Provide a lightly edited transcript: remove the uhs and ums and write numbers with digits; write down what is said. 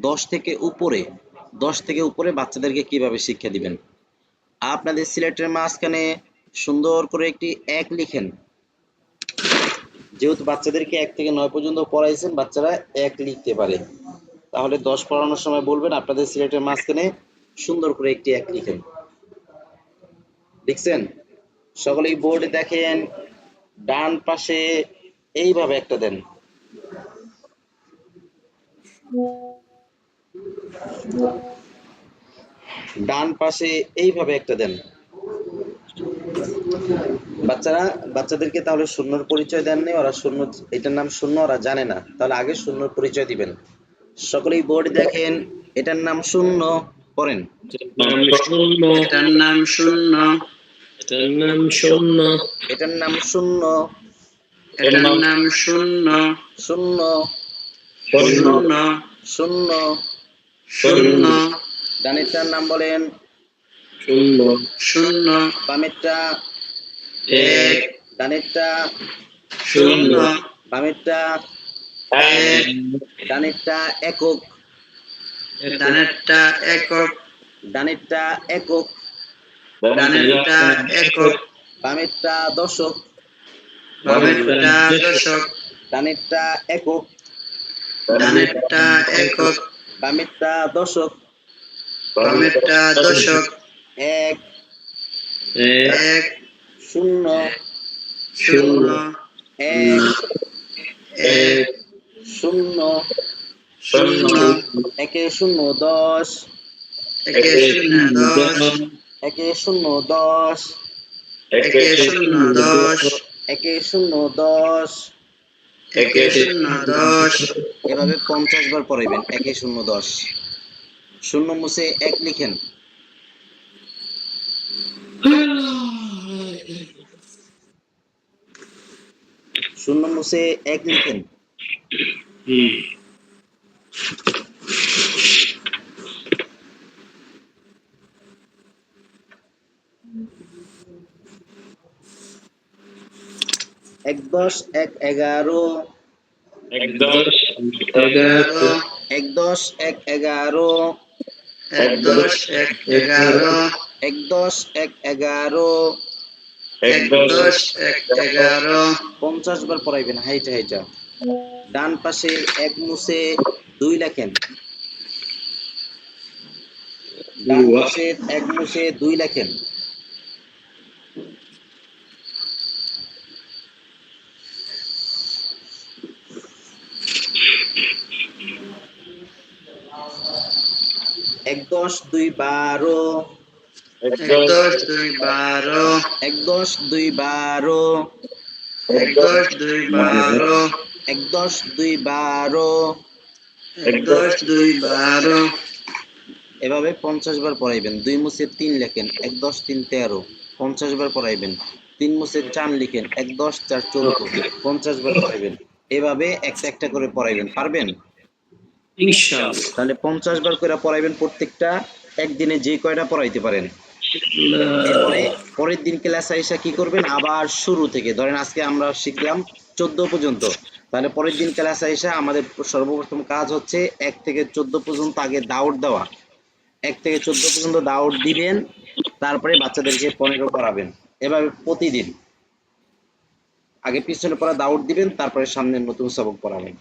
10 থেকে উপরে বাচ্চাদেরকে কিভাবে শিক্ষা দিবেন। আপনাদের সিলেটের মাঝখানে সুন্দর করে একটি 1 লিখেন। যেহেতু বাচ্চাদেরকে 1 থেকে 9 পর্যন্ত পড়াইছেন, বাচ্চারা 1 লিখতে পারে, তাহলে 10 পড়ানোর সময় বলবেন আপনাদের সিলেটের মাঝখানে সুন্দর করে একটি 1 লিখেন। লিখছেন? সকলেই বোর্ডে দেখেন, ডান পাশে এইভাবে একটা দেন। ডান পাশে এইভাবে একটা দেন। বাচ্চাদেরকে তাহলে শূন্যর পরিচয় দেননি, ওরা শূন্য, এটার নাম শূন্য ওরা জানে না, তাহলে আগে শূন্যর পরিচয় দিবেন। সকলেই বোর্ড দেখেন, এটার নাম শূন্য, পড়েন। এটার নাম শূন্য, এটার নাম শূন্য, এটার নাম শূন্য, এটার নাম শূন্য, শূন্য, শূন্য, শূন্য, শূন্য, ডানেরটার নাম বলেন শূন্য, শূন্য, বামেরটা 1, ডানেরটা শূন্য, বামেরটা 1, ডানেরটা একক, ডানেরটা একক, ডানেরটা একক, ডানেরটা একক, বামেরটা দশক, বামেরটা দশক, ডানেরটা একক, ডানেরটা একক, বামেরটা দশক, বামেরটা দশক, 1, 1, শূন্য, শূন্য, 1, 1, শূন্য, শূন্য, 1 শূন্য 10, 1 শূন্য 10, 1 শূন্য 10, 1 শূন্য 10, 1 শূন্য 10, 1 শূন্য 10, এভাবে 50 বার পড়াইবেন। 1 শূন্য 10, শূন্য মুছে 1 লিখেন। শূন্য মুছে 1 লিখেন। এক 10 1 11, 1 10 11, 1 10 1 11, 1 10 1 11, 1 10 1 11, 1 10 1 11, 50 বার পড়াইবেন হাইটা হাইটা। ডান পাশে 1 মুছে 2 লেখেন। ডান পাশে 1 মুছে 2 লেখেন। এক 10 2 12, 1 10 2 12, 1 10 2 12, 1 10 2 12, 1 10 2 12, 1 10 2 12, এভাবে 50 বার পড়াইবেন। 2 মুছে 3 লেখেন। 1 10 3 13, 50 বার পড়াইবেন। 3 মুছে 4 লিখেন। 1 10 4 14, 50 বার পড়াইবেন। এভাবে একটা একটা করে পড়াইবেন। পারবেন? ইনশাআল্লাহ। তাহলে 50 বার করে পড়াইবেন, প্রত্যেকটা একদিনে যে কয়টা পড়াইতে পারেন। এরপরে পরের দিন ক্লাসে এসে কি করবেন, আবার শুরু থেকে ধরেন আজকে আমরা শিখলাম 14 পর্যন্ত, তাহলে পরের দিন ক্লাসে এসে আমাদের সর্বপ্রথম কাজ হচ্ছে 1 থেকে 14 পর্যন্ত আগে দাউট দেওয়া। 1 থেকে 14 পর্যন্ত দাউট দিবেন, তারপরে বাচ্চাদেরকে 15 পড়াবেন। এভাবে প্রতিদিন আগে পিছনে পড়া দাউট দিবেন, তারপরে সামনে নতুন সবক পড়াবেন।